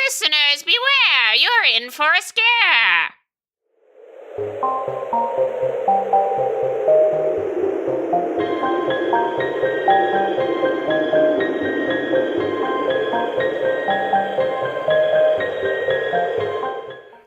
Listeners, beware! You're in for a scare!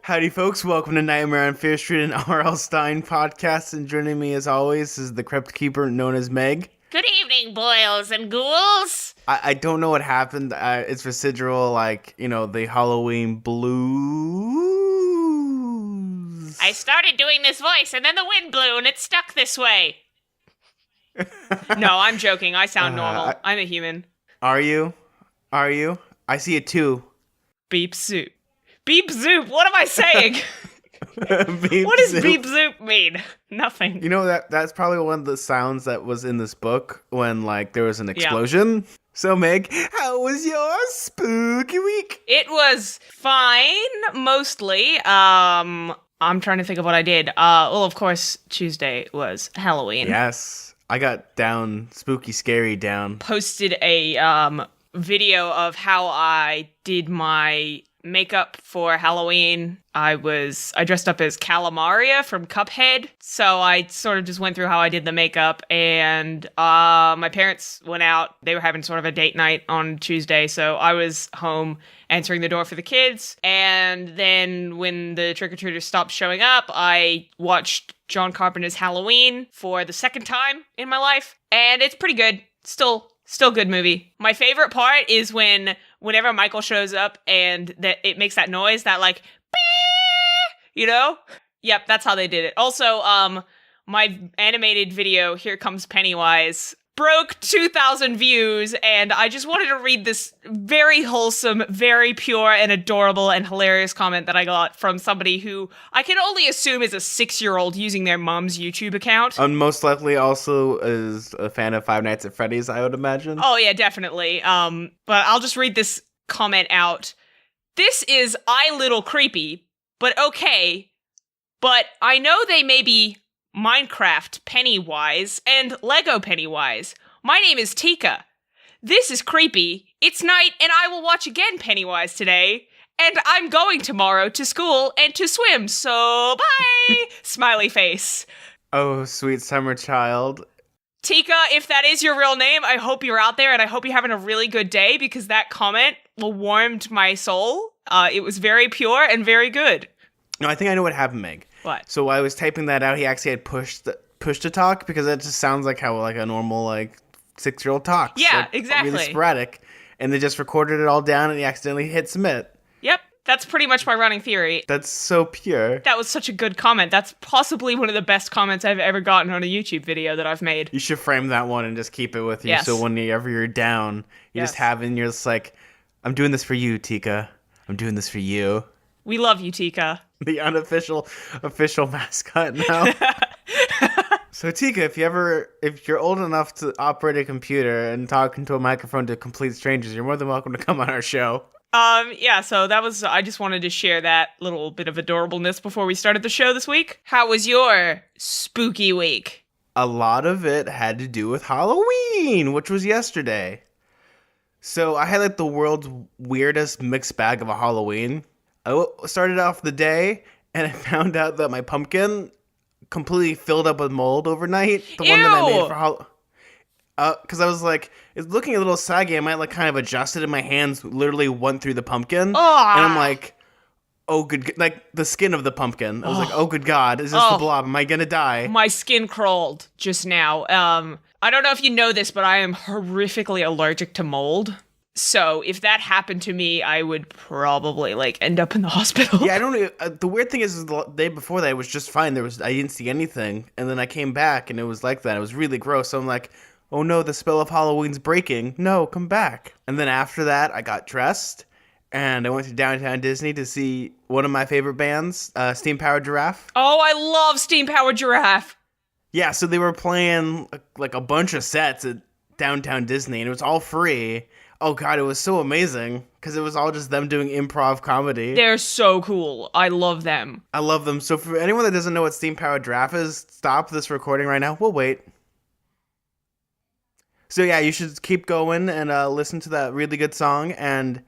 Howdy, folks. Welcome to Nightmare on Fear Street, an R.L. Stine podcast. And joining me, as always, is the Crypt Keeper known as Meg. Good evening, boils and ghouls! I don't know what happened. It's residual, the Halloween blues. I started doing this voice, and then the wind blew, and it stuck this way. No, I'm joking. I sound normal. I'm a human. Are you? I see it too. Beep soup. Beep zoop. What am I saying? What does beep zoop mean? Nothing. You know, that's probably one of the sounds that was in this book when, there was an explosion. Yeah. So, Meg, how was your spooky week? It was fine, mostly. I'm trying to think of what I did. Well, of course, Tuesday was Halloween. Yes. I got down, spooky, scary down. Posted a video of how I did my makeup for Halloween. I dressed up as Calamaria from Cuphead. So I sort of just went through how I did the makeup, and my parents went out. They were having sort of a date night on Tuesday, so I was home answering the door for the kids. And then when the trick-or-treaters stopped showing up, I watched John Carpenter's Halloween for the second time in my life, and it's pretty good. Still good movie. My favorite part is whenever Michael shows up and that it makes that noise, that beep, you know? Yep, that's how they did it. Also, my animated video, Here Comes Pennywise, broke 2,000 views, and I just wanted to read this very wholesome, very pure and adorable and hilarious comment that I got from somebody who I can only assume is a 6-year-old using their mom's YouTube account. And most likely also is a fan of Five Nights at Freddy's, I would imagine. Oh yeah, definitely. But I'll just read this comment out. This is little creepy, but okay. But I know they may be Minecraft Pennywise and Lego Pennywise. My name is Tika. This is creepy. It's night and I will watch again Pennywise today. And I'm going tomorrow to school and to swim, so bye! Smiley face. Oh, sweet summer child. Tika, if that is your real name, I hope you're out there and I hope you're having a really good day, because that comment warmed my soul. It was very pure and very good. No, I think I know what happened, Meg. What? So I was typing that out. He actually had push to talk, because that just sounds like how a normal 6-year-old talks. Yeah, exactly. Really sporadic. And they just recorded it all down and he accidentally hit submit. Yep, that's pretty much my running theory. That's so pure. That was such a good comment. That's possibly one of the best comments I've ever gotten on a YouTube video that I've made. You should frame that one and just keep it with you. Yes. So whenever you're down, you just have it and you're just like, I'm doing this for you, Tika. I'm doing this for you. We love you, Tika. The unofficial mascot now. So Tika, if you're old enough to operate a computer and talk into a microphone to complete strangers, you're more than welcome to come on our show. So I just wanted to share that little bit of adorableness before we started the show this week. How was your spooky week? A lot of it had to do with Halloween, which was yesterday. So I had the world's weirdest mixed bag of a Halloween. I started off the day and I found out that my pumpkin completely filled up with mold overnight. The one that I made for Halloween. Because I was it's looking a little saggy. I might kind of adjust it, and my hands literally went through the pumpkin. Oh. And I'm like, oh, good, the skin of the pumpkin. I was like, oh, good God, is this the blob? Am I gonna die? My skin crawled just now. I don't know if you know this, but I am horrifically allergic to mold. So if that happened to me, I would probably end up in the hospital. Yeah, I don't know. The weird thing is the day before that, it was just fine. I didn't see anything. And then I came back and it was like that. It was really gross. So I'm like, oh no, the spell of Halloween's breaking. No, come back. And then after that, I got dressed and I went to Downtown Disney to see one of my favorite bands, Steam Powered Giraffe. Oh, I love Steam Powered Giraffe. Yeah, so they were playing a bunch of sets at Downtown Disney and it was all free. Oh God, it was so amazing because it was all just them doing improv comedy. They're so cool. I love them. I love them. So for anyone that doesn't know what Steam Powered Giraffe is, stop this recording right now. We'll wait. So yeah, you should keep going and listen to that really good song. And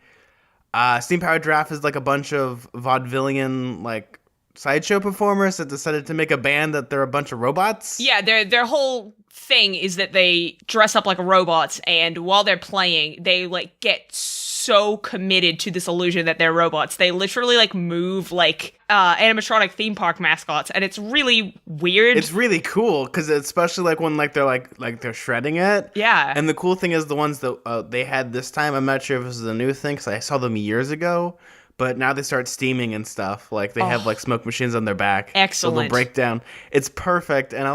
Steam Powered Giraffe is like a bunch of vaudevillian like sideshow performers that decided to make a band that they're a bunch of robots. Yeah, their whole thing is that they dress up like robots, and while they're playing, they like get so committed to this illusion that they're robots. They literally like move like animatronic theme park mascots, and it's really weird. It's really cool because especially like when like they're shredding it. Yeah. And the cool thing is the ones that they had this time. I'm not sure if this is a new thing because I saw them years ago. But now they start steaming and stuff. Like, they have, like, smoke machines on their back. Excellent. So they'll break down. It's perfect. And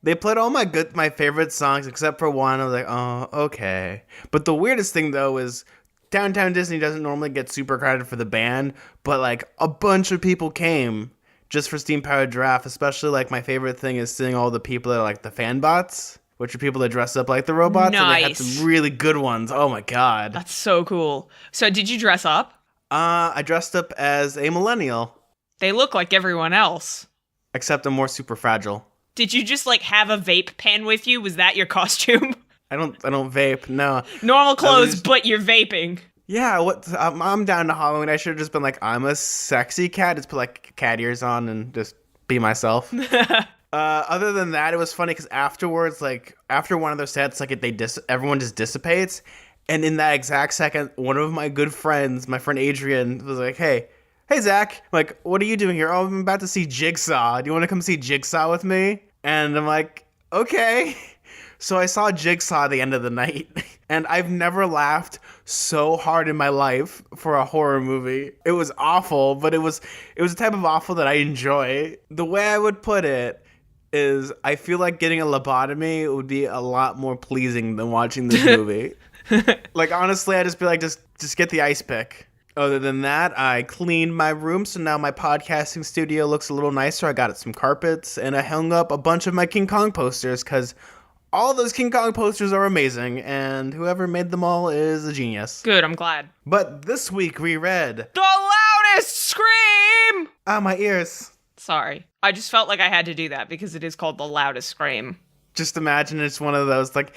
they played all my favorite songs except for one. I was like, oh, okay. But the weirdest thing, though, is Downtown Disney doesn't normally get super crowded for the band. But, like, a bunch of people came just for Steam Powered Giraffe. Especially, like, my favorite thing is seeing all the people that are, like, the fan bots. Which are people that dress up like the robots. Nice. And they had some really good ones. Oh, my God. That's so cool. So, did you dress up? I dressed up as a millennial. They look like everyone else. Except I'm more super fragile. Did you just, like, have a vape pen with you? Was that your costume? I don't vape, no. Normal clothes, but you're vaping. Yeah, I'm down to Halloween. I should have just been like, I'm a sexy cat. Just put, like, cat ears on and just be myself. Other than that, it was funny because afterwards, like, after one of their sets, like, everyone just dissipates. And in that exact second, one of my good friends, my friend Adrian, was like, hey, Zach. I'm like, what are you doing here? Oh, I'm about to see Jigsaw. Do you want to come see Jigsaw with me? And I'm like, okay. So I saw Jigsaw at the end of the night. And I've never laughed so hard in my life for a horror movie. It was awful, but it was a type of awful that I enjoy. The way I would put it is I feel like getting a lobotomy would be a lot more pleasing than watching this movie. Like, honestly, I'd just be like, just get the ice pick. Other than that, I cleaned my room, so now my podcasting studio looks a little nicer. I got some carpets, and I hung up a bunch of my King Kong posters, because all those King Kong posters are amazing, and whoever made them all is a genius. Good, I'm glad. But this week we read... The Loudest Scream! Ah, my ears. Sorry. I just felt like I had to do that, because it is called The Loudest Scream. Just imagine it's one of those, like...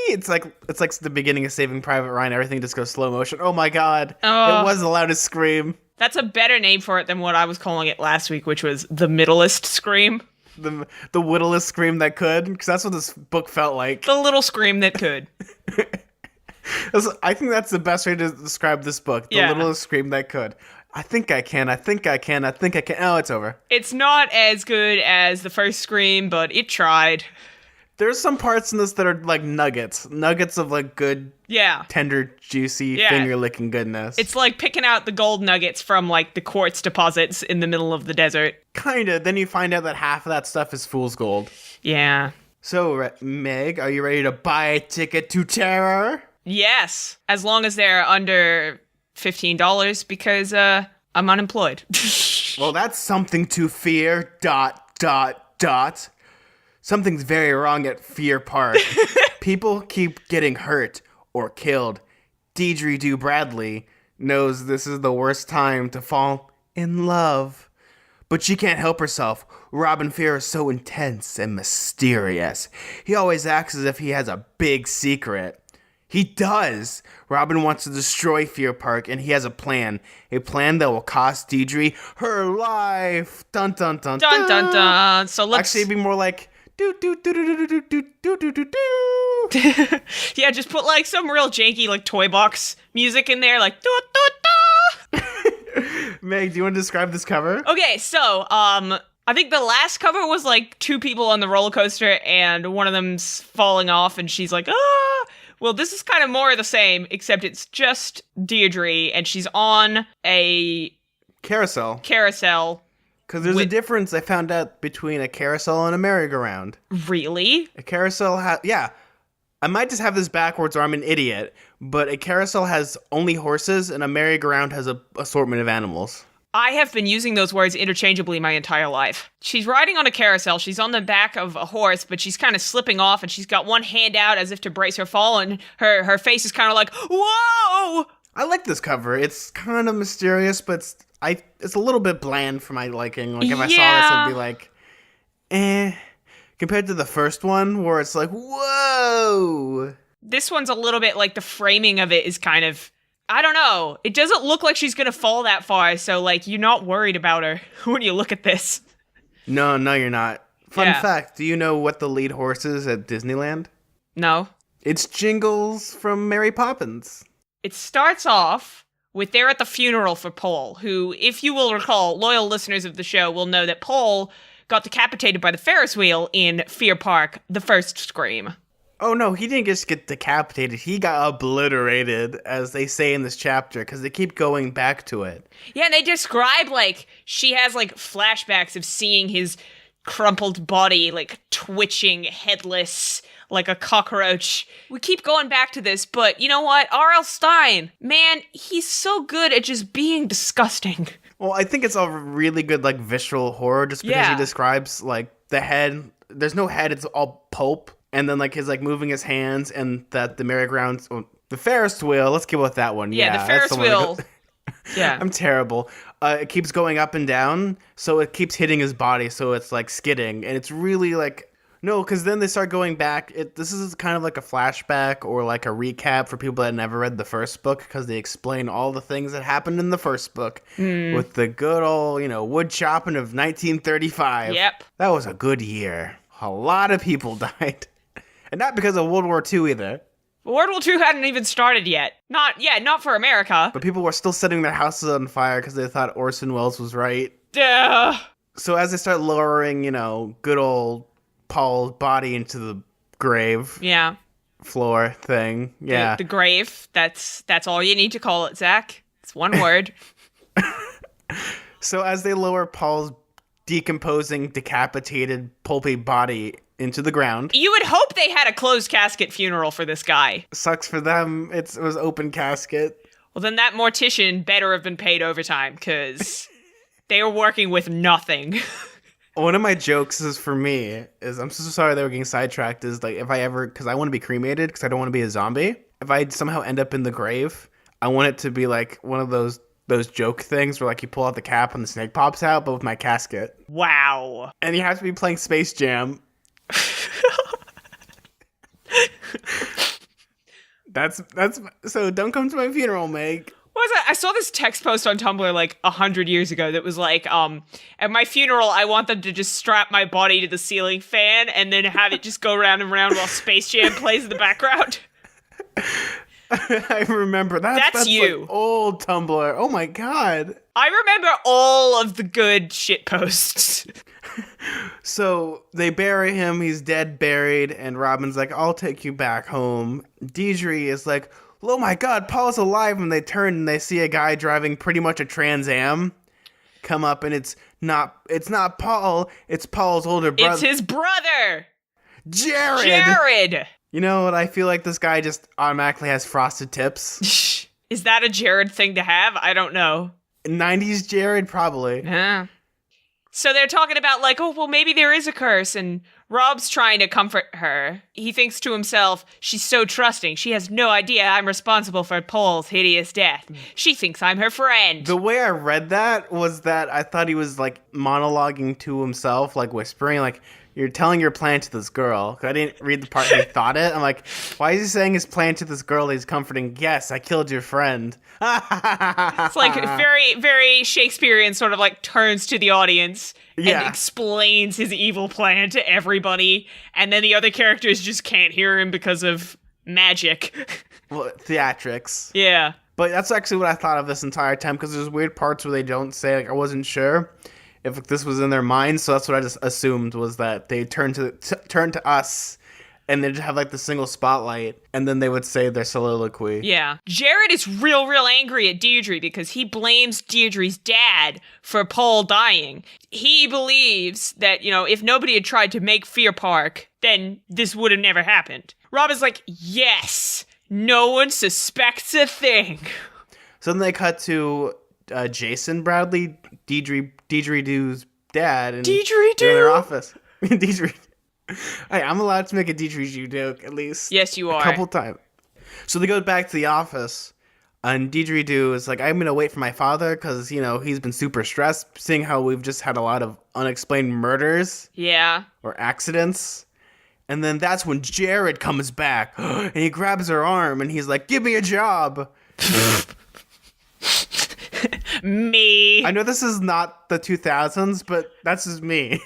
It's like the beginning of Saving Private Ryan. Everything just goes slow motion. Oh my God. It was the loudest scream. That's a better name for it than what I was calling it last week, which was the middlest scream. The whittlest scream that could, because that's what this book felt like. The little scream that could. I think that's the best way to describe this book. The littlest scream that could. I think I can. Oh, it's over. It's not as good as the first Scream, but it tried. There's some parts in this that are like nuggets of like good, tender, juicy, finger-licking goodness. It's like picking out the gold nuggets from like the quartz deposits in the middle of the desert. Kinda. Then you find out that half of that stuff is fool's gold. Yeah. So, Meg, are you ready to buy a ticket to terror? Yes. As long as they're under $15 because I'm unemployed. Well, that's something to fear, ... Something's very wrong at Fear Park. People keep getting hurt or killed. Deidre Do Bradley knows this is the worst time to fall in love. But she can't help herself. Robin Fear is so intense and mysterious. He always acts as if he has a big secret. He does. Robin wants to destroy Fear Park, and he has a plan. A plan that will cost Deidre her life. Dun dun dun dun. Dun dun dun. So let's actually be more like... Do. Yeah, just put like some real janky like toy box music in there, like do. Meg, do you want to describe this cover? Okay, so I think the last cover was like two people on the roller coaster and one of them's falling off and she's like, ah. Well, this is kind of more of the same, except it's just Deirdre and she's on a carousel. Because there's a difference I found out between a carousel and a merry-go-round. Really? A carousel I might just have this backwards or I'm an idiot, but a carousel has only horses and a merry-go-round has an assortment of animals. I have been using those words interchangeably my entire life. She's riding on a carousel, she's on the back of a horse, but she's kind of slipping off and she's got one hand out as if to brace her fall and her face is kind of like, whoa! I like this cover. It's kind of mysterious, but it's a little bit bland for my liking. Like, if I saw this, I'd be like, eh. Compared to the first one, where it's like, whoa. This one's a little bit like the framing of it is kind of I don't know. It doesn't look like she's gonna fall that far, so, like, you're not worried about her when you look at this. No, you're not. Fun fact, do you know what the lead horse is at Disneyland? No. It's Jingles from Mary Poppins. It starts off with they're at the funeral for Paul, who, if you will recall, loyal listeners of the show will know that Paul got decapitated by the Ferris wheel in Fear Park, the first Scream. Oh no, he didn't just get decapitated. He got obliterated, as they say in this chapter, because they keep going back to it. Yeah, and they describe, like, she has, like, flashbacks of seeing his crumpled body, like, twitching, headless, like a cockroach. We keep going back to this, but you know what? R.L. Stine, man, he's so good at just being disgusting. Well, I think it's a really good, like, visceral horror, just because he describes, like, the head. There's no head, it's all pulp. And then, like, his, like, moving his hands and that the merry-go-round, the Ferris wheel, let's go with that one. Yeah, the Ferris wheel. Yeah. I'm terrible. It keeps going up and down, so it keeps hitting his body, so it's, like, skidding. And it's really, like, no, because then they start going back. This is kind of like a flashback or, like, a recap for people that never read the first book, because they explain all the things that happened in the first book with the good old, wood chopping of 1935. Yep. That was a good year. A lot of people died. And not because of World War II either. World War II hadn't even started yet. Not for America. But people were still setting their houses on fire because they thought Orson Welles was right. Duh. So as they start lowering, good old Paul's body into the grave. Yeah. Floor thing. Yeah. The grave. That's all you need to call it, Zach. It's one word. So as they lower Paul's decomposing, decapitated, pulpy body into the ground. You would hope they had a closed casket funeral for this guy. Sucks for them. It was open casket. Well, then that mortician better have been paid overtime, because they were working with nothing. One of my jokes is for me is, I'm so sorry they were getting sidetracked, is like, if I ever, because I want to be cremated because I don't want to be a zombie. If I somehow end up in the grave, I want it to be like one of those joke things where, like, you pull out the cap and the snake pops out, but with my casket. Wow. And you have to be playing Space Jam. That's so don't come to my funeral, Meg. What was that? I saw this text post on Tumblr like 100 years ago that was like, at my funeral, I want them to just strap my body to the ceiling fan and then have it just go round and round while Space Jam plays in the background. I remember that. That's you. Like old Tumblr. Oh my god. I remember all of the good shit posts. So they bury him. He's dead, buried, and Robin's like, "I'll take you back home." Deidre is like, "Oh my god, Paul's alive!" And they turn and they see a guy driving pretty much a Trans Am come up, and it's not Paul. It's Paul's older brother. It's his brother, Jared. You know what? I feel like this guy just automatically has frosted tips. Is that a Jared thing to have? I don't know. 90s Jared, probably. Yeah. So they're talking about, like, oh, well, maybe there is a curse, and Rob's trying to comfort her. He thinks to himself, she's so trusting. She has no idea I'm responsible for Paul's hideous death. She thinks I'm her friend. The way I read that was that I thought he was, like, monologuing to himself, like, whispering, like, "You're telling your plan to this girl." I didn't read the part where he thought it. I'm like, why is he saying his plan to this girl he's comforting? Yes, I killed your friend. It's like very, very Shakespearean, sort of like turns to the audience and explains his evil plan to everybody. And then the other characters just can't hear him because of magic. Well, theatrics. Yeah. But that's actually what I thought of this entire time, because there's weird parts where they don't say, like, I wasn't sure if this was in their minds, so that's what I just assumed, was that they turn to us, and they'd have, like, the single spotlight, and then they would say their soliloquy. Yeah. Jared is real angry at Deirdre because he blames Deirdre's dad for Paul dying. He believes that, if nobody had tried to make Fear Park, then this would have never happened. Rob is like, yes, no one suspects a thing. So then they cut to Jason Bradley, Deidre Du's dad, and Deidre in their office. Deidre. Hey, I'm allowed to make a Deidre Du joke, at least. Yes, you are. A couple times. So they go back to the office, and Deidre Du is like, I'm going to wait for my father, because, he's been super stressed, seeing how we've just had a lot of unexplained murders. Yeah. Or accidents. And then that's when Jared comes back, and he grabs her arm, and he's like, give me a job. Me. I know this is not the 2000s, but that's just me.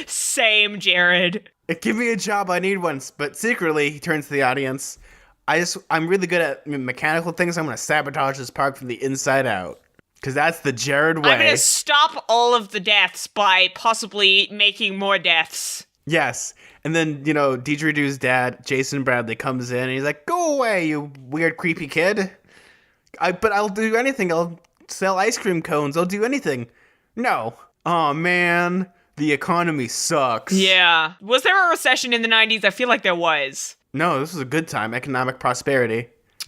Same, Jared. Give me a job, I need one. But secretly, he turns to the audience. I'm really good at mechanical things. I'm going to sabotage this park from the inside out. Because that's the Jared way. I'm going to stop all of the deaths by possibly making more deaths. Yes. And then, Didgerido's dad, Jason Bradley, comes in and he's like, go away, you weird, creepy kid. But I'll do anything. I'll sell ice cream cones. I'll do anything. No. Oh, man. The economy sucks. Yeah. Was there a recession in the 90s? I feel like there was. No, this was a good time. Economic prosperity.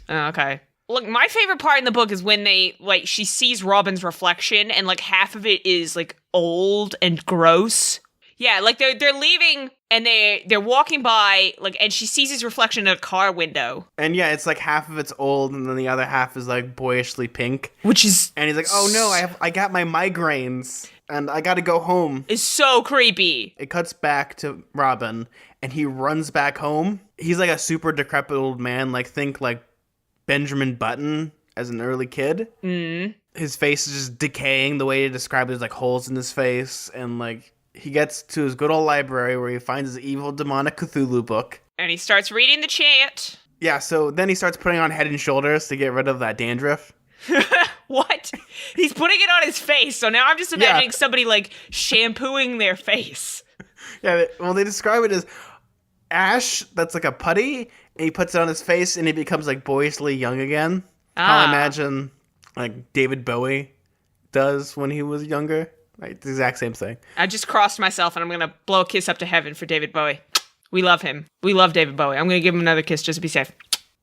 Oh, okay. Look, my favorite part in the book is when she sees Robin's reflection and, half of it is, old and gross. Yeah, they're leaving and they're walking by, and she sees his reflection in a car window. And yeah, it's half of it's old and then the other half is boyishly pink. Which is... And he's like, oh no, I got my migraines and I gotta go home. It's so creepy. It cuts back to Robin and he runs back home. He's a super decrepit old man, think Benjamin Button as an early kid. Mm. His face is just decaying. The way to describe it is holes in his face. And he gets to his good old library where he finds his evil demonic Cthulhu book. And he starts reading the chant. Yeah, so then he starts putting on Head and Shoulders to get rid of that dandruff. What? He's putting it on his face. So now I'm just imagining somebody shampooing their face. Yeah, well, they describe it as ash that's a putty, and he puts it on his face and he becomes boyishly young again. How I imagine David Bowie does when he was younger. The exact same thing. I just crossed myself and I'm gonna blow a kiss up to heaven for David Bowie. We love him. We love David Bowie. I'm gonna give him another kiss just to be safe.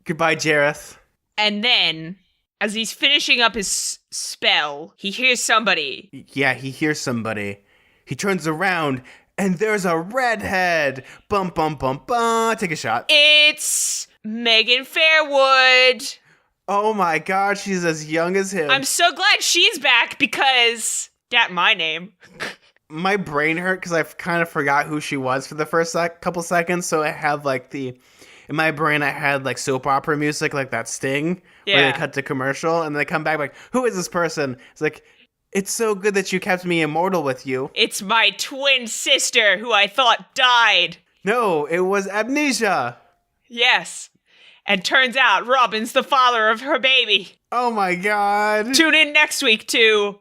Goodbye, Jareth. And then, as he's finishing up his spell, he hears somebody. Yeah, he hears somebody. He turns around and there's a redhead. Bum, bum, bum, bum. Take a shot. It's Megan Fairwood. Oh my god, she's as young as him. I'm so glad she's back because that my name. My brain hurt because I kind of forgot who she was for the first couple seconds. So I have in my brain I had soap opera music, that Sting, where they cut to commercial and they come back who is this person? It's it's so good that you kept me immortal with you. It's my twin sister who I thought died. No, it was amnesia. Yes. And turns out Robin's the father of her baby. Oh my god. Tune in next week to...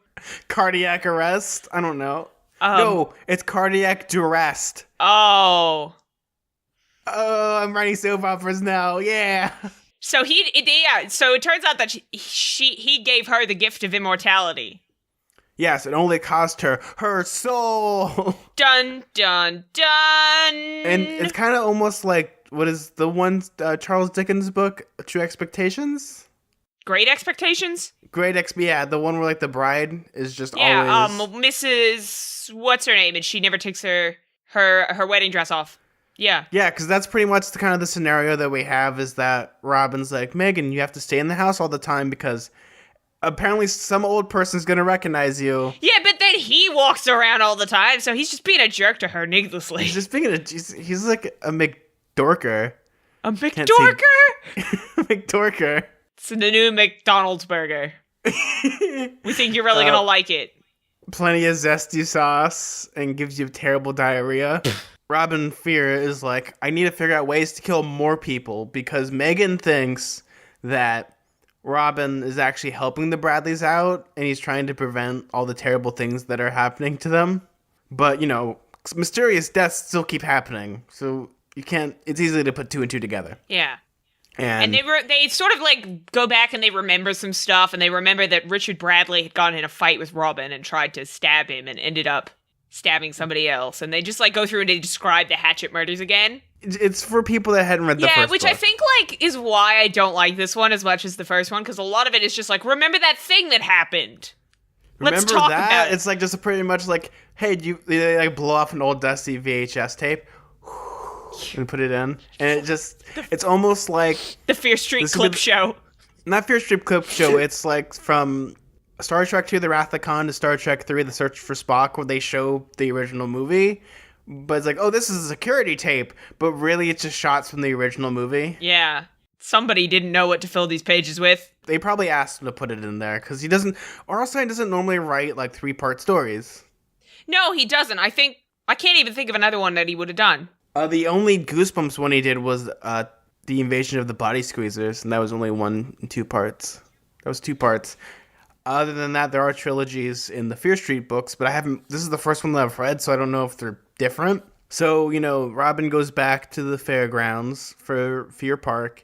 Cardiac arrest? I don't know. No, it's cardiac duress. Oh. Oh, I'm writing soap operas now. Yeah. So so it turns out that he gave her the gift of immortality. Yes, it only cost her soul. Dun, dun, dun. And it's kind of almost what is the one Charles Dickens book, True Expectations? Great Expectations? Yeah, the one where the bride is just always... Yeah, Mrs. What's her name? And she never takes her wedding dress off. Yeah. Yeah, because that's pretty much the scenario that we have is that Robin's Megan, you have to stay in the house all the time because... apparently some old person's gonna recognize you. Yeah, but then he walks around all the time, so he's just being a jerk to her needlessly. He's just being he's a McDorker. A McDorker? McDorker. It's the new McDonald's burger. We think you're really gonna like it. Plenty of zesty sauce and gives you terrible diarrhea. Robin Fear is I need to figure out ways to kill more people because Megan thinks that Robin is actually helping the Bradleys out, and he's trying to prevent all the terrible things that are happening to them. But, mysterious deaths still keep happening, so you can't... it's easy to put two and two together. Yeah. And they sort of, go back and they remember some stuff, and they remember that Richard Bradley had gotten in a fight with Robin and tried to stab him and ended up stabbing somebody else. And they just, go through and they describe the Hatchet murders again. It's for people that hadn't read the first book. Yeah, which I think, is why I don't like this one as much as the first one, because a lot of it is just remember that thing that happened. Let's talk about it. It's just pretty much hey, they blow off an old dusty VHS tape and put it in. And it's almost like... the Fear Street clip show. Not Fear Street clip show, it's from Star Trek II, The Wrath of Khan to Star Trek III, The Search for Spock, where they show the original movie. But it's oh, this is a security tape. But really, it's just shots from the original movie. Yeah. Somebody didn't know what to fill these pages with. They probably asked him to put it in there because he doesn't. Ornstein doesn't normally write like 3-part stories. No, he doesn't. I can't even think of another one that he would have done. The only Goosebumps one he did was the Invasion of the Body Squeezers, and that was only 1 and 2 parts. That was 2 parts. Other than that, there are trilogies in the Fear Street books, but I haven't. This is the first one that I've read, so I don't know if they're different. So, Robin goes back to the fairgrounds for Fear Park,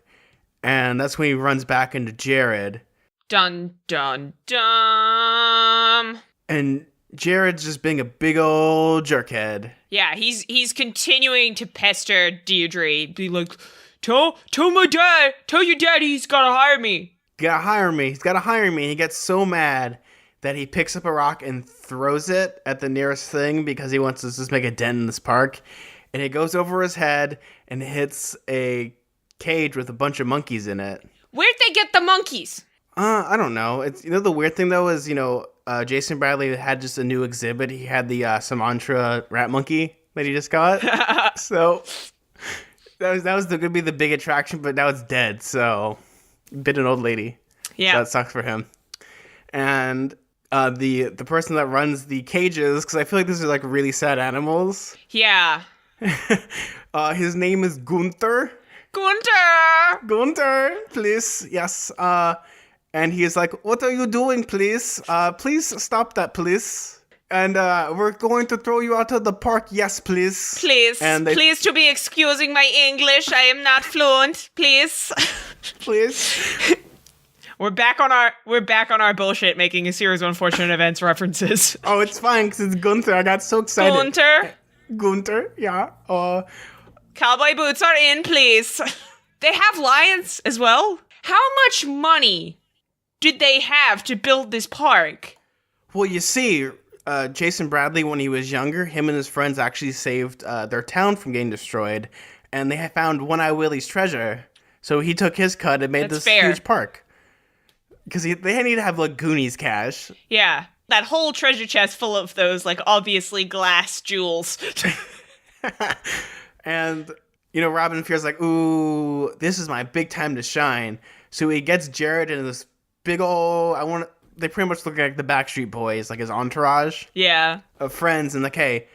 and that's when he runs back into Jared. Dun, dun, dun. And Jared's just being a big old jerkhead. Yeah, he's continuing to pester Deirdre, be like, tell my dad, tell your daddy he's gotta hire me. He's gotta hire me. He gets so mad that he picks up a rock and throws it at the nearest thing because he wants to just make a dent in this park. And it goes over his head and hits a cage with a bunch of monkeys in it. Where'd they get the monkeys? I don't know. It's the weird thing though is Jason Bradley had just a new exhibit. He had the Sumatra rat monkey that he just got. So that was gonna be the big attraction, but now it's dead. So bit an old lady. Yeah, so that sucks for him. And the person that runs the cages, because I feel like these are like really sad animals. Yeah. His name is Gunther. Gunther, please, yes. And he is like, what are you doing, please? Please stop that, please. And we're going to throw you out of the park, yes, please. Please, please to be excusing my English. I am not fluent, please. Please. We're back on our bullshit making a series of unfortunate events references. Oh, it's fine because it's Gunther. I got so excited. Gunther, yeah. Cowboy boots are in, please. They have lions as well. How much money did they have to build this park? Well, you see, Jason Bradley, when he was younger, him and his friends actually saved their town from getting destroyed, and they had found One-Eye Willie's treasure. So he took his cut and made this huge park. Because they need to have, like, Goonies cash. Yeah. That whole treasure chest full of those, like, obviously glass jewels. And, Robin feels like, ooh, this is my big time to shine. So he gets Jared in this big old, they pretty much look like the Backstreet Boys, like his entourage. Yeah. Of friends, and like, hey,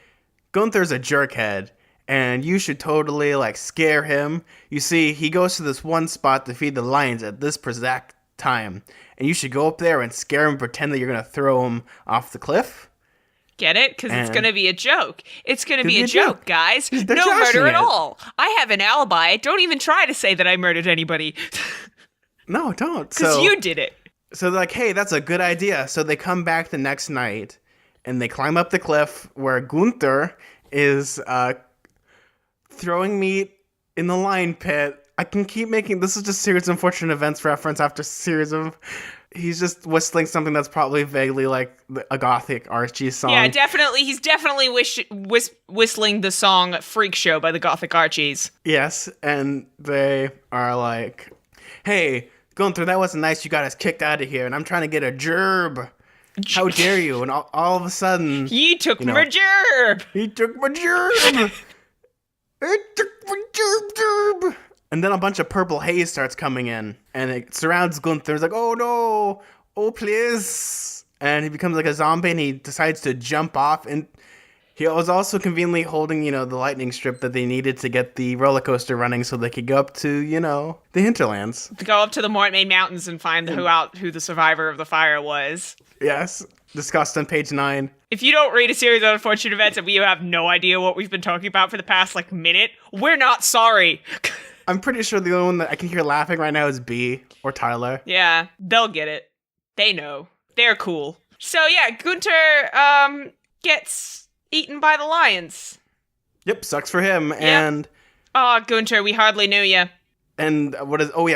Gunther's a jerkhead. And you should totally, like, scare him. You see, he goes to this one spot to feed the lions at this exact time. And you should go up there and scare him, pretend that you're going to throw him off the cliff. Get it? Because it's going to be a joke. It's going to be a joke, guys. No murder at all. I have an alibi. Don't even try to say that I murdered anybody. No, don't. Because you did it. So they're like, hey, that's a good idea. So they come back the next night, and they climb up the cliff where Gunther is throwing meat in the lion pit. I can keep making... This is just series of unfortunate events reference after series of... He's just whistling something that's probably vaguely like a Gothic Archie song. Yeah, definitely. He's definitely whistling the song Freak Show by the Gothic Archies. Yes, and they are like, hey, Gunther, that wasn't nice. You got us kicked out of here, and I'm trying to get a gerb. How dare you? And all of a sudden... He took my gerb! He took my gerb! He took my gerb! And then a bunch of purple haze starts coming in, and it surrounds Gunther. He's like, oh no, oh please. And he becomes like a zombie, and he decides to jump off. And he was also conveniently holding, the lightning strip that they needed to get the roller coaster running so they could go up to, the hinterlands. To go up to the Mortmain Mountains and find who the survivor of the fire was. Yes, discussed on page 9. If you don't read a series of unfortunate events and we have no idea what we've been talking about for the past, minute, we're not sorry. I'm pretty sure the only one that I can hear laughing right now is B or Tyler. Yeah, they'll get it. They know. They're cool. So yeah, Gunther gets eaten by the lions. Yep, sucks for him. Yep. And Gunther, we hardly knew you. And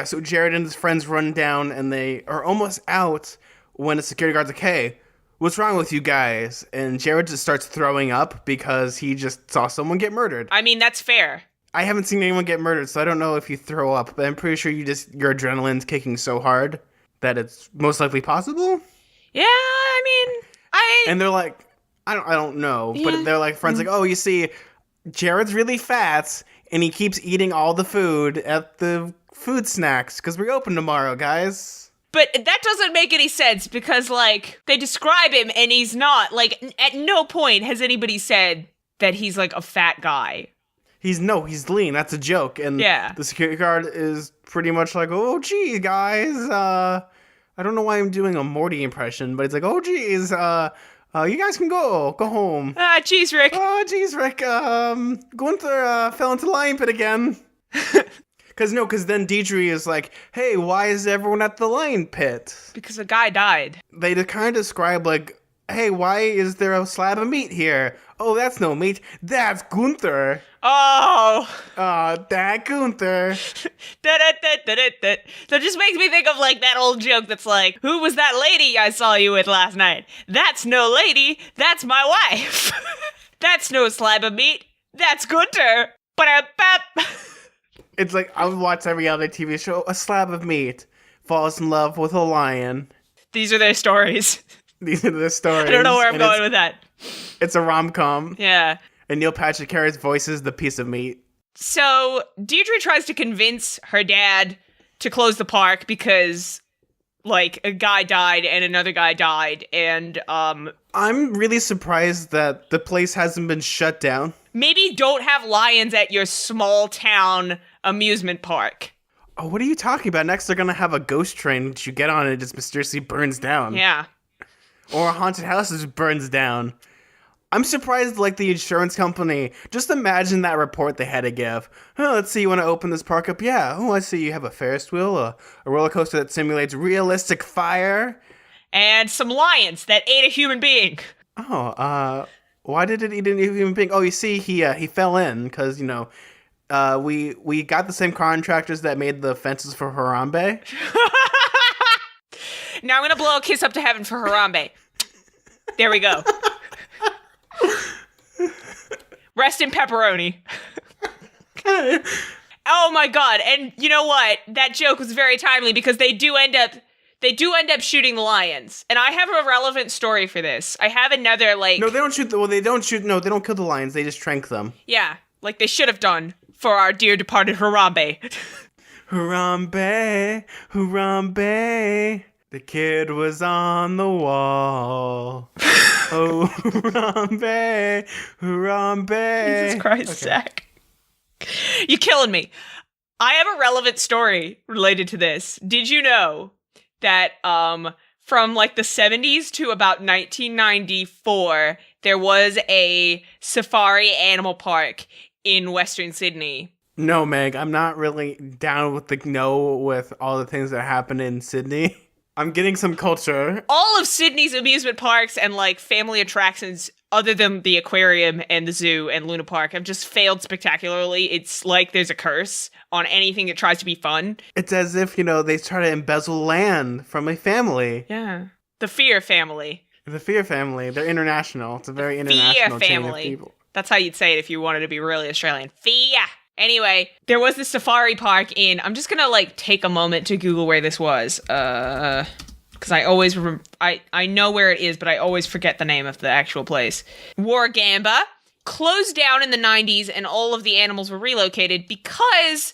so Jared and his friends run down, and they are almost out when a security guard's like, hey, what's wrong with you guys? And Jared just starts throwing up because he just saw someone get murdered. I mean, that's fair. I haven't seen anyone get murdered, so I don't know if you throw up, but I'm pretty sure your adrenaline's kicking so hard that it's most likely possible. Yeah, I mean, And they're like, I don't know, but they're like friends like, oh, you see, Jared's really fat, and he keeps eating all the food at the food snacks because we open tomorrow, guys. But that doesn't make any sense because, like, they describe him and he's not. Like, at no point has anybody said that he's, like, a fat guy. He's lean. That's a joke. And the security guard is pretty much like, oh, gee, guys. I don't know why I'm doing a Morty impression, but it's like, oh, geez. You guys can go home. Geez, Rick. Oh, geez, Rick. Gunther fell into the lion pit again. Because then Deirdre is like, hey, why is everyone at the lion pit? Because a guy died. They kind of describe, like, hey, why is there a slab of meat here? Oh, that's no meat. That's Gunther. Oh. That Gunther. That just makes me think of, like, that old joke that's like, who was that lady I saw you with last night? That's no lady. That's my wife. That's no slab of meat. That's Gunther. Ba-da-bap. It's like, I would watch every other TV show. A slab of meat falls in love with a lion. These are their stories. These are the stories. I don't know where I'm going with that. It's a rom-com. Yeah. And Neil Patrick Harris voices the piece of meat. So, Deirdre tries to convince her dad to close the park because, like, a guy died and another guy died, and, I'm really surprised that the place hasn't been shut down. Maybe don't have lions at your small town amusement park. Oh, what are you talking about? Next, they're gonna have a ghost train that you get on and it just mysteriously burns down. Yeah. Or a haunted house that just burns down. I'm surprised, like, the insurance company, just imagine that report they had to give. Oh, let's see, you want to open this park up? Yeah. Oh, I see you have a Ferris wheel, a roller coaster that simulates realistic fire. And some lions that ate a human being. Oh, why did it eat a human being? Oh, you see, he fell in, because, you know, we got the same contractors that made the fences for Harambe. Now I'm going to blow a kiss up to heaven for Harambe. There we go. Rest in pepperoni. Oh my god, and you know what? That joke was very timely because they do end up shooting the lions. And I have a relevant story for this. I have another, like... No, they don't shoot they don't kill the lions, they just trank them. Yeah, like they should have done for our dear departed Harambe. Harambe, Harambe, the kid was on the wall. Oh, Harambe, Harambe. Jesus Christ, Zach. You're killing me. I have a relevant story related to this. Did you know that from like the 70s to about 1994, there was a safari animal park in Western Sydney? No, Meg, I'm not really down with with all the things that happen in Sydney. I'm getting some culture. All of Sydney's amusement parks and, like, family attractions, other than the aquarium and the zoo and Luna Park, have just failed spectacularly. It's like there's a curse on anything that tries to be fun. It's as if, you know, they try to embezzle land from a family. Yeah. The Fear family. The Fear family. They're international. It's a very international chain of people. That's how you'd say it if you wanted to be really Australian. Fear. Anyway, there was this safari park in... I'm just gonna, like, take a moment to Google where this was. Because I always... I know where it is, but I always forget the name of the actual place. Wargamba closed down in the 90s, and all of the animals were relocated because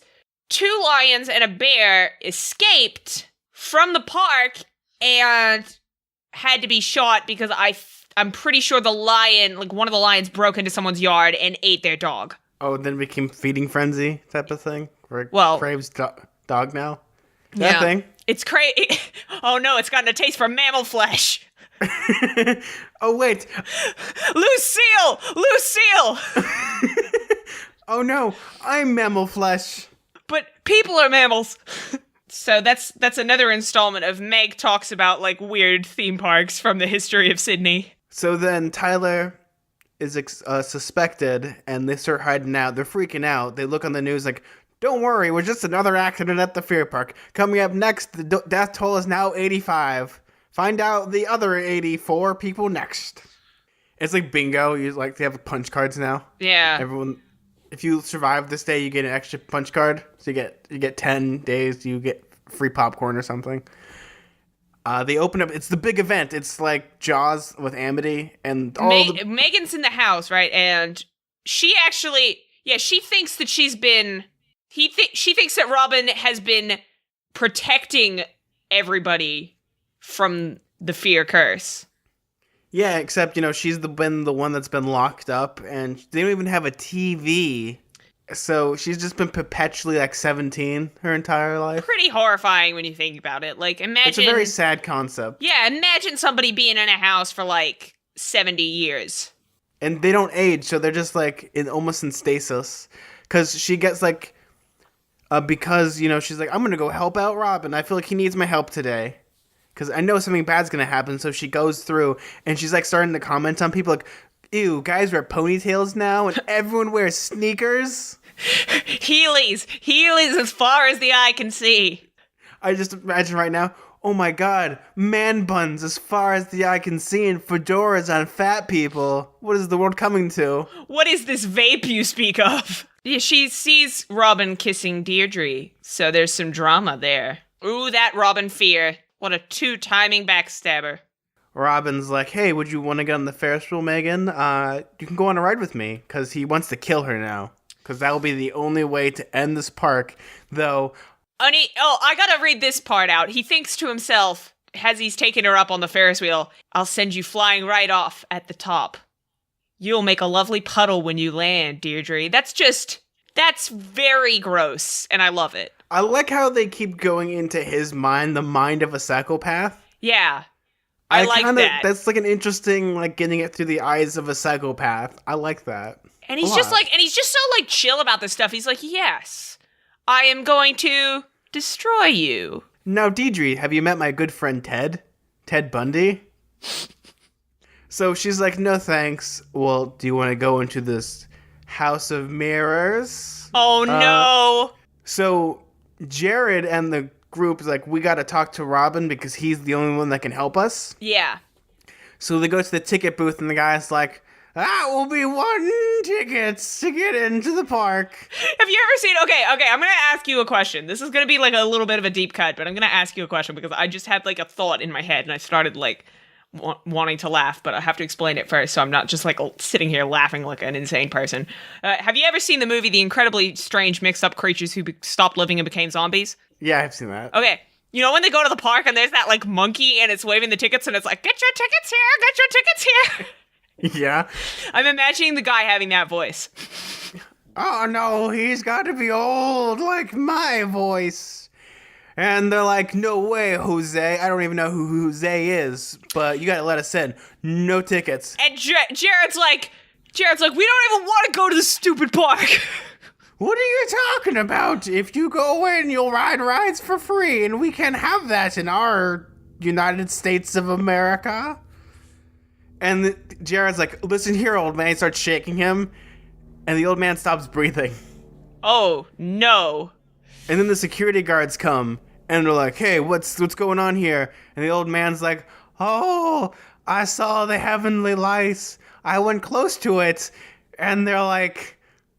2 lions and a bear escaped from the park and had to be shot because I'm pretty sure the lion... Like, one of the lions broke into someone's yard and ate their dog. Oh, then became feeding frenzy type of thing? Where it craves dog now? That thing? It's crazy. Oh no, it's gotten a taste for mammal flesh. Oh, wait. Lucille! Lucille! Oh no, I'm mammal flesh. But people are mammals. So that's another installment of Meg talks about, like, weird theme parks from the history of Sydney. So then Tyler is suspected, and they start hiding out. They're freaking out. They look on the news like, don't worry, we're just another accident at the Fear Park. Coming up next, the death toll is now 85. Find out the other 84 people next. It's like bingo. They have punch cards now. Yeah. Everyone, if you survive this day, you get an extra punch card. So you get 10 days, you get free popcorn or something. They open up. It's the big event. It's like Jaws with Amity and all Megan's in the house, right? And she actually, Yeah, she thinks that she thinks that Robin has been protecting everybody from the fear curse. Yeah, except, she's been the one that's been locked up, and they don't even have a TV. So she's just been perpetually, 17 her entire life. Pretty horrifying when you think about it. Like, imagine... It's a very sad concept. Yeah, imagine somebody being in a house for, 70 years. And they don't age, so they're just, almost in stasis. Because she gets, because, she's like, I'm going to go help out Robin. I feel like he needs my help today. Because I know something bad's going to happen, so she goes through, and she's, starting to comment on people, ew, guys wear ponytails now, and everyone wears sneakers. Heelys as far as the eye can see. I just imagine right now, oh my god, man buns as far as the eye can see and fedoras on fat people. What is the world coming to? What is this vape you speak of? Yeah, she sees Robin kissing Deirdre, so there's some drama there. Ooh, that Robin fear. What a two-timing backstabber. Robin's like, hey, would you want to get on the Ferris wheel, Megan? You can go on a ride with me, because he wants to kill her now. Because that will be the only way to end this park, though. I gotta read this part out. He thinks to himself, as he's taking her up on the Ferris wheel, I'll send you flying right off at the top. You'll make a lovely puddle when you land, Deirdre. That's very gross, and I love it. I like how they keep going into his mind, the mind of a psychopath. Yeah. I like that. That's an interesting, getting it through the eyes of a psychopath. I like that. And he's just so chill about this stuff. He's like, yes, I am going to destroy you. Now, Deirdre, have you met my good friend Ted? Ted Bundy? So she's like, no thanks. Well, do you want to go into this House of Mirrors? Oh, no. So Jared and the group is like, we got to talk to Robin because he's the only one that can help us. Yeah. So they go to the ticket booth and the guy's like, that will be 1 ticket to get into the park. Have you ever seen... Okay, I'm going to ask you a question. This is going to be a little bit of a deep cut, but I'm going to ask you a question because I just had a thought in my head and I started wanting to laugh, but I have to explain it first so I'm not just sitting here laughing like an insane person. Have you ever seen the movie The Incredibly Strange Mixed Up Creatures Who Stopped Living and Became Zombies? Yeah, I've seen that. Okay. You know when they go to the park and there's that monkey and it's waving the tickets and it's like, get your tickets here. Yeah. I'm imagining the guy having that voice. Oh no, he's got to be old like my voice. And they're like, no way, Jose. I don't even know who Jose is, but you gotta let us in. No tickets. And Jared's like, we don't even want to go to the stupid park. What are you talking about? If you go in, you'll ride rides for free, and we can have that in our United States of America. And Jared's like, listen here, old man. He starts shaking him, and the old man stops breathing. Oh, no. And then the security guards come, and they're like, hey, what's going on here? And the old man's like, oh, I saw the heavenly lights. I went close to it. And they're like,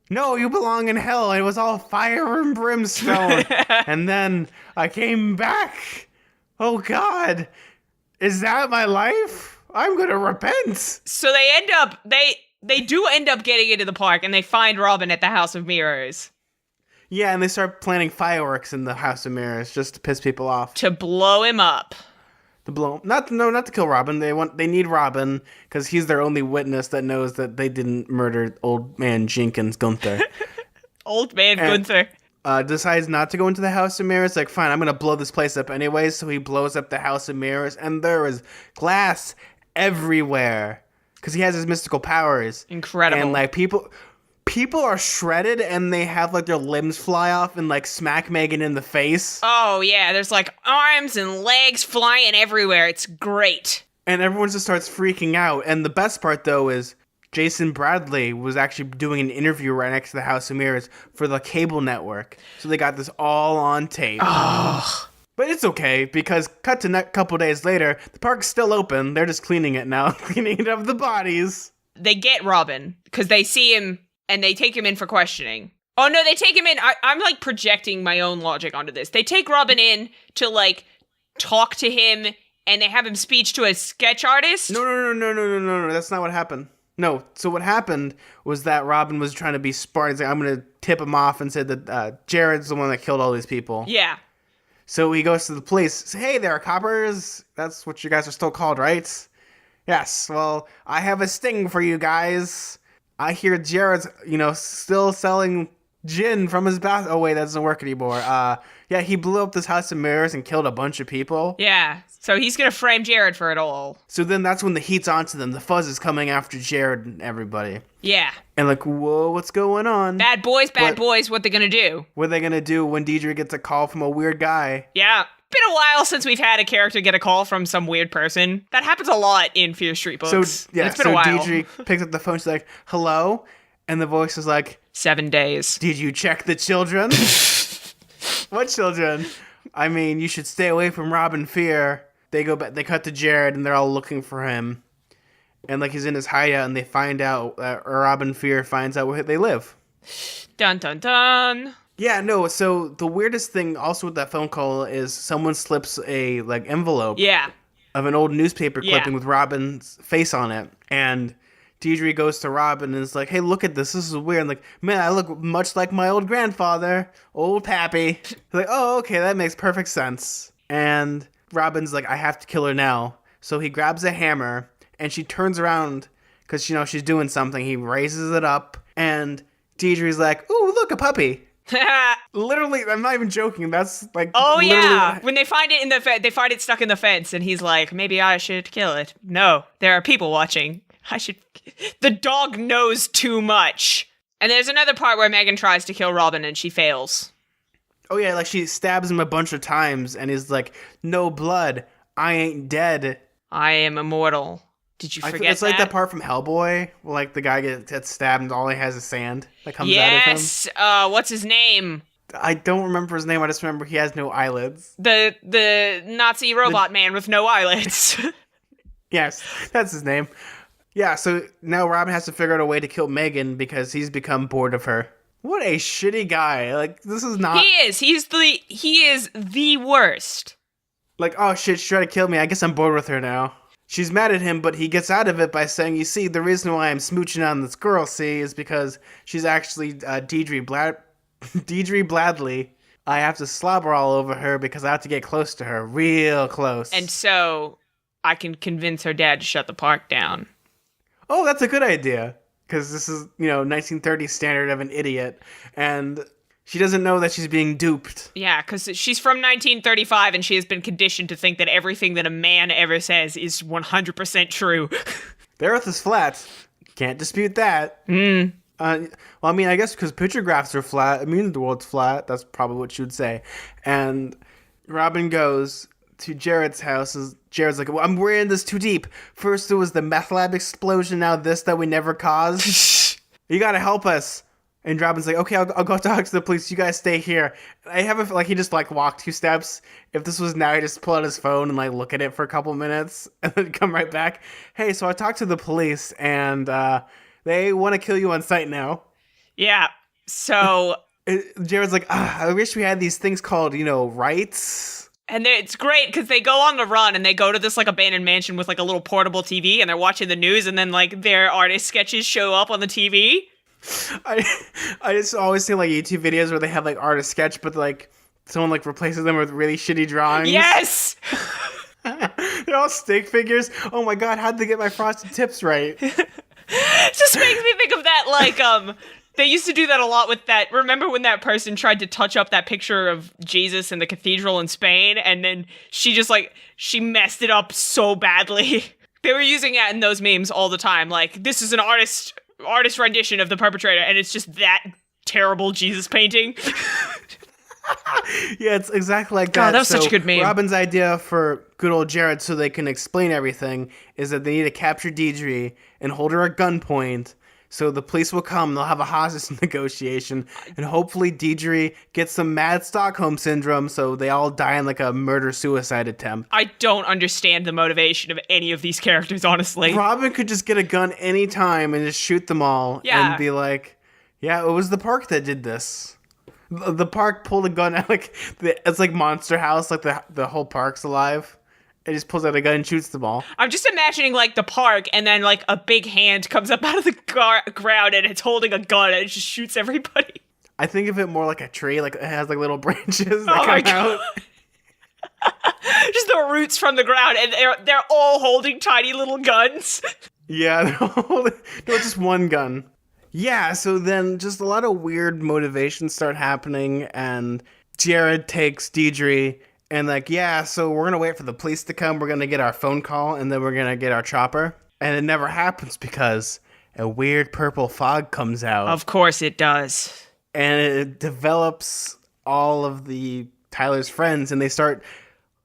no, you belong in hell. It was all fire and brimstone. And then I came back. Oh, God. Is that my life? I'm going to repent. So they do end up getting into the park, and they find Robin at the House of Mirrors. Yeah, and they start planting fireworks in the House of Mirrors just to piss people off. To blow him up. Not to kill Robin. They need Robin because he's their only witness that knows that they didn't murder old man Jenkins Gunther. Old man Gunther. Decides not to go into the House of Mirrors. Like, fine, I'm gonna blow this place up anyway. So he blows up the House of Mirrors, and there is glass everywhere because he has his mystical powers. Incredible. And people are shredded and they have their limbs fly off and smack Megan in the face. Oh yeah, there's arms and legs flying everywhere. It's great. And everyone just starts freaking out. And the best part though is Jason Bradley was actually doing an interview right next to the House of Mirrors for the cable network. So they got this all on tape. Oh. But it's okay, because cut to a couple days later, the park's still open. They're just cleaning it now, cleaning it of the bodies. They get Robin, because they see him, and they take him in for questioning. Oh, no, they take him in. I'm, projecting my own logic onto this. They take Robin in to, talk to him, and they have him speech to a sketch artist. No, that's not what happened. No, so what happened was that Robin was trying to be smart. He's like, I'm going to tip him off and say that Jared's the one that killed all these people. Yeah. So he goes to the police. Say, hey there, coppers. That's what you guys are still called, right? Yes, well, I have a sting for you guys. I hear Jared's, still selling gin from his bath. Oh, wait, that doesn't work anymore. Yeah, he blew up this house of mirrors and killed a bunch of people. Yeah, so he's gonna frame Jared for it all. So then that's when the heat's onto them. The fuzz is coming after Jared and everybody. Yeah. And like, whoa, what's going on? Bad boys, what they gonna do? What are they gonna do when Deidre gets a call from a weird guy? Yeah. Been a while since we've had a character get a call from some weird person. That happens a lot in Fear Street books. So, yeah, it's been a while. Deidre picks up the phone. She's like, hello? And the voice is like, 7 days. did you check the children? What children? I mean, you should stay away from Robin Fear. They go back. They cut to Jared, and they're all looking for him. And like he's in his hideout, and they find out. Robin Fear finds out where they live. Dun dun dun. Yeah, no. So the weirdest thing also with that phone call is someone slips a envelope. Yeah. Of an old newspaper clipping with Robin's face on it, and Deidre goes to Robin and is like, hey, look at this. This is weird. And like, man, I look much like my old grandfather, old Pappy. Like, oh, okay, that makes perfect sense. And Robin's like, I have to kill her now. So he grabs a hammer, and she turns around because, she's doing something. He raises it up, and Deidre's like, ooh, look, a puppy. Literally, I'm not even joking. That's like, oh yeah, when they find it in the they find it stuck in the fence, and he's like, maybe I should kill it. No, there are people watching. I should. The dog knows too much. And there's another part where Megan tries to kill Robin and she fails. Oh yeah, like she stabs him a bunch of times, and he's like, no blood. I ain't dead. I am immortal. Did you forget it's like that part from Hellboy, where like the guy gets stabbed and all he has is sand that comes out of him. Yes. What's his name? I don't remember his name. I just remember he has no eyelids. The Nazi robot man with no eyelids. Yes, that's his name. Yeah, so now Robin has to figure out a way to kill Megan because he's become bored of her. What a shitty guy. Like, this is not... He is. He is the worst. Like, oh shit, she's trying to kill me. I guess I'm bored with her now. She's mad at him, but he gets out of it by saying, you see, the reason why I'm smooching on this girl, is because she's actually Deidre Bladley. I have to slobber all over her because I have to get close to her. Real close. And so I can convince her dad to shut the park down. Oh, that's a good idea. Because this is, 1930s standard of an idiot. And she doesn't know that she's being duped. Yeah, because she's from 1935 and she has been conditioned to think that everything that a man ever says is 100% true. The earth is flat. Can't dispute that. Well, I mean, I guess because picture graphs are flat, it means the world's flat. That's probably what she would say. And Robin goes to Jared's house. Jared's like, well, I'm wearing this too deep. First it was the meth lab explosion, now this that we never caused. You gotta help us. And Robin's like, okay, I'll go talk to the police. You guys stay here. I have a he just walked 2 steps. If this was now, he just pull out his phone and look at it for a couple minutes and then come right back. Hey, so I talked to the police and they want to kill you on sight now. Yeah. So Jared's like, I wish we had these things called, rights. And it's great because they go on the run and they go to this abandoned mansion with a little portable TV and they're watching the news and then their artist sketches show up on the TV. I just always see YouTube videos where they have artist sketch, but someone replaces them with really shitty drawings. Yes. They're all stick figures. Oh my god, how'd they get my frosted tips right? It just makes me think of that they used to do that a lot with that. Remember when that person tried to touch up that picture of Jesus in the cathedral in Spain and then she just she messed it up so badly. They were using that in those memes all the time. This is an artist rendition of the perpetrator and it's just that terrible Jesus painting. Yeah, it's exactly like that. God, that was such a good meme. Robin's idea for good old Jared so they can explain everything is that they need to capture Deidre and hold her at gunpoint. So the police will come, they'll have a hostage negotiation, and hopefully Deidre gets some mad Stockholm syndrome so they all die in a murder-suicide attempt. I don't understand the motivation of any of these characters, honestly. Robin could just get a gun anytime and just shoot them all and be like, yeah, it was the park that did this. The park pulled a gun out, it's like Monster House, the whole park's alive. and just pulls out a gun and shoots them all. I'm just imagining, like, the park, and then, like, a big hand comes up out of the ground, and it's holding a gun, and it just shoots everybody. I think of it more like a tree, like it has like little branches that Oh my come out. Just the roots from the ground, and they're all holding tiny little guns. Yeah, no, just one gun. Yeah, so then just a lot of weird motivations start happening, and Jared takes Deidre, and like, yeah, so we're gonna wait for the police to come, we're gonna get our phone call, and then we're gonna get our chopper. And it never happens because a weird purple fog comes out. Of course it does. And it develops all of the Tyler's friends, and they start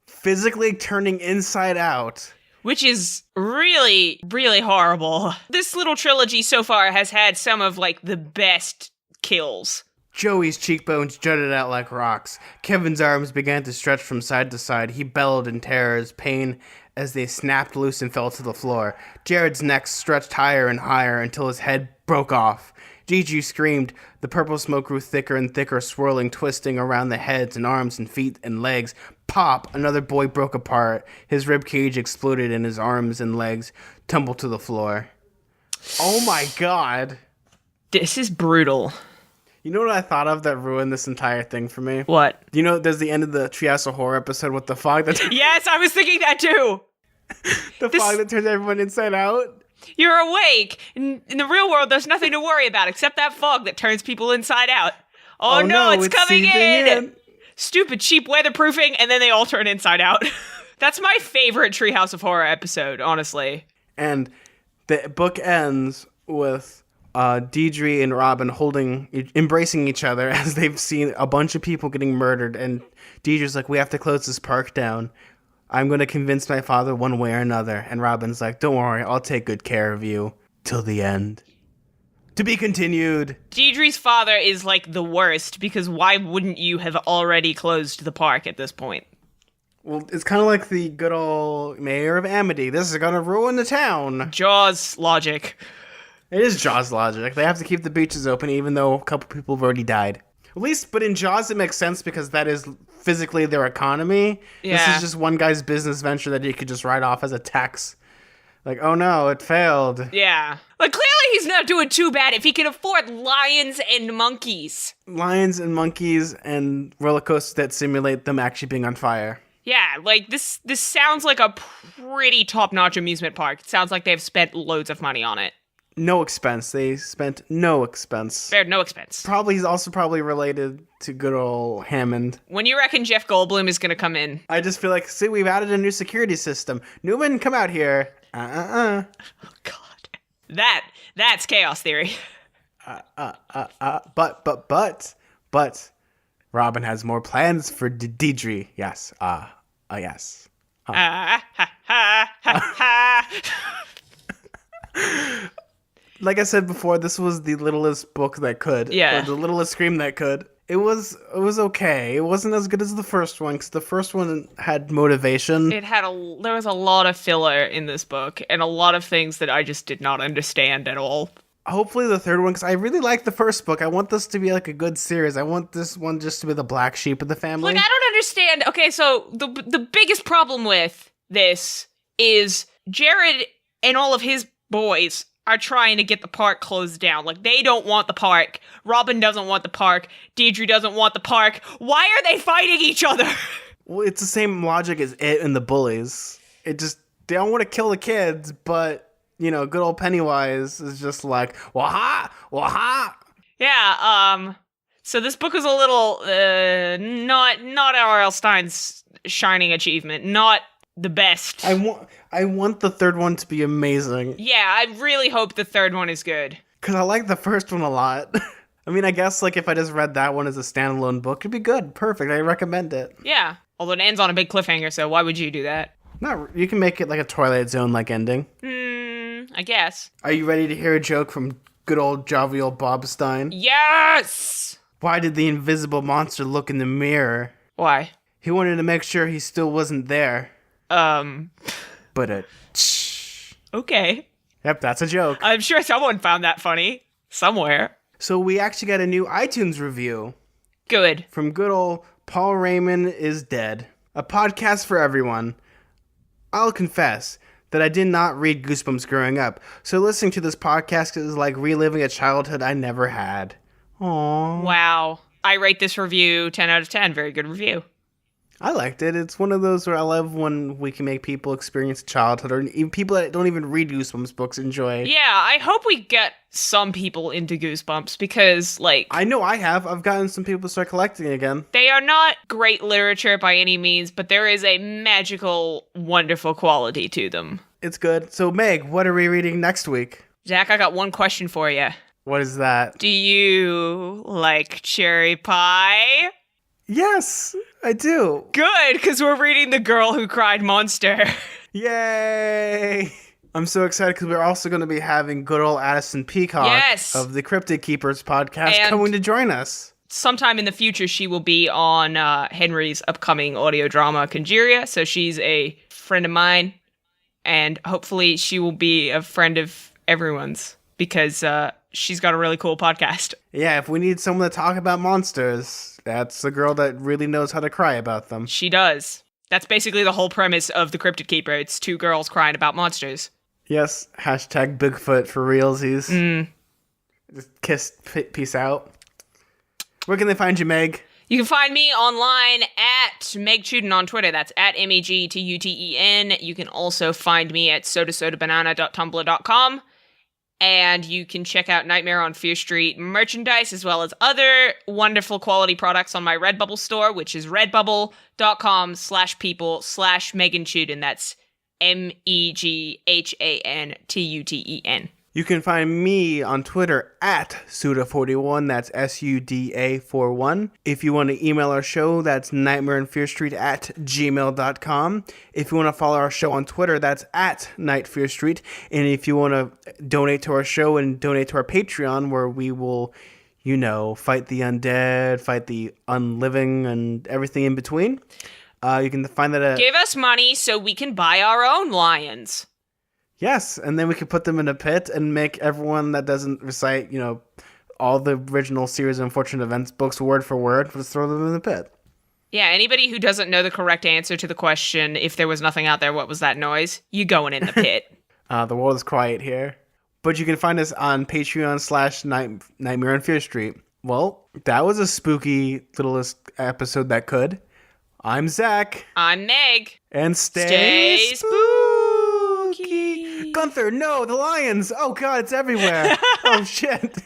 physically turning inside out. Which is really, really horrible. This little trilogy so far has had some of, like, the best kills. Joey's cheekbones jutted out like rocks. Kevin's arms began to stretch from side to side. He bellowed in terror's pain as they snapped loose and fell to the floor. Jared's neck stretched higher and higher until his head broke off. Gigi screamed. The purple smoke grew thicker and thicker, swirling, twisting around the heads and arms and feet and legs. Pop! Another boy broke apart. His rib cage exploded and his arms and legs tumbled to the floor. Oh my god. This is brutal. You know what I thought of that ruined this entire thing for me? What? You know, there's the end of the Treehouse of Horror episode with the fog that... Yes, I was thinking that too! fog that turns everyone inside out? You're awake. In the real world, there's nothing to worry about except that fog that turns people inside out. Oh no, it's coming in! Stupid cheap weatherproofing, and then they all turn inside out. That's my favorite Treehouse of Horror episode, honestly. And the book ends with Deidre and Robin embracing each other as they've seen a bunch of people getting murdered. And Deidre's like, we have to close this park down. I'm going to convince my father one way or another. And Robin's like, don't worry, I'll take good care of you till the end. To be continued. Deidre's father is, like, the worst, because why wouldn't you have already closed the park at this point? Well, it's kind of like the good old mayor of Amity. This is going to ruin the town. Jaws logic. It is Jaws logic. They have to keep the beaches open even though a couple people have already died. At least, but in Jaws it makes sense because that is physically their economy. Yeah. This is just one guy's business venture that he could just write off as a tax. Like, oh no, it failed. Yeah. Like, clearly he's not doing too bad if he can afford lions and monkeys. Lions and monkeys and roller coasters that simulate them actually being on fire. Yeah, like, this sounds like a pretty top-notch amusement park. It sounds like they've spent loads of money on it. No expense. They spent no expense. Spared no expense. He's also probably related to good old Hammond. When you reckon Jeff Goldblum is gonna come in? I just feel like, see, we've added a new security system. Newman, come out here. Oh, God. That's chaos theory. But, Robin has more plans for Deidre. Yes, yes. Like I said before, this was the littlest book that could. Yeah. Or the littlest scream that could. It was okay. It wasn't as good as the first one, because the first one had motivation. There was a lot of filler in this book, and a lot of things that I just did not understand at all. Hopefully the third one, because I really like the first book. I want this to be like a good series. I want this one just to be the black sheep of the family. Like, I don't understand. Okay, so the biggest problem with this is Jared and all of his boys are trying to get the park closed down. Like, they don't want the park. Robin doesn't want the park. Deidre doesn't want the park. Why are they fighting each other? Well, it's the same logic as it and the bullies. They don't want to kill the kids, but, you know, good old Pennywise is just like, waha, waha. Yeah, so this book is a little, not R.L. Stein's shining achievement. Not the best. I want the third one to be amazing. Yeah, I really hope the third one is good. Because I like the first one a lot. I mean, I guess, like, if I just read that one as a standalone book, it'd be good. Perfect. I recommend it. Yeah. Although it ends on a big cliffhanger, so why would you do that? You can make it like a Twilight Zone-like ending. I guess. Are you ready to hear a joke from good old jovial Bob Stein? Yes! Why did the invisible monster look in the mirror? Why? He wanted to make sure he still wasn't there. But okay. Yep, that's a joke. I'm sure someone found that funny. Somewhere. So we actually got a new iTunes review. Good. From good old Paul Raymond is Dead. A podcast for everyone. I'll confess that I did not read Goosebumps growing up, so listening to this podcast is like reliving a childhood I never had. Aww. Wow. I rate this review 10 out of 10. Very good review. I liked it. It's one of those where I love when we can make people experience childhood, or even people that don't even read Goosebumps books enjoy. Yeah, I hope we get some people into Goosebumps because, like... I know I have. I've gotten some people to start collecting again. They are not great literature by any means, but there is a magical, wonderful quality to them. It's good. So, Meg, what are we reading next week? Zach, I got one question for you. What is that? Do you like cherry pie? Yes, I do. Good, because we're reading The Girl Who Cried Monster. Yay! I'm so excited because we're also going to be having good old Addison Peacock of the Cryptid Keepers podcast coming to join us. Sometime in the future, she will be on Henry's upcoming audio drama, Conjuria. So she's a friend of mine, and hopefully she will be a friend of everyone's because she's got a really cool podcast. Yeah, if we need someone to talk about monsters, that's the girl that really knows how to cry about them. She does. That's basically the whole premise of The Cryptid Keeper. It's two girls crying about monsters. Yes, hashtag Bigfoot for realsies. Just kiss, peace out. Where can they find you, Meg? You can find me online at Meg Chuden on Twitter. That's at MEGTUTEN. You can also find me at sodasodabanana.tumblr.com. And you can check out Nightmare on Fear Street merchandise as well as other wonderful quality products on my Redbubble store, which is redbubble.com/people/Megan Chuden. That's MEGHANTUTEN. You can find me on Twitter at Suda41, that's SUDA41. If you want to email our show, that's nightmareonfearstreet at gmail.com. If you want to follow our show on Twitter, that's at nightfearstreet. And if you want to donate to our show and donate to our Patreon, where we will, you know, fight the undead, fight the unliving, and everything in between, you can find that at... Give us money so we can buy our own lions. Yes, and then we could put them in a pit and make everyone that doesn't recite, you know, all the original Series of Unfortunate Events books word for word, just throw them in the pit. Yeah, anybody who doesn't know the correct answer to the question, if there was nothing out there, what was that noise? You going in the pit. The world is quiet here. But you can find us on Patreon/Nightmare on Fear Street. Well, that was a spooky littlest episode that could. I'm Zach. I'm Meg. And stay spooky. Gunther, no, the lions! Oh god, it's everywhere! Oh shit!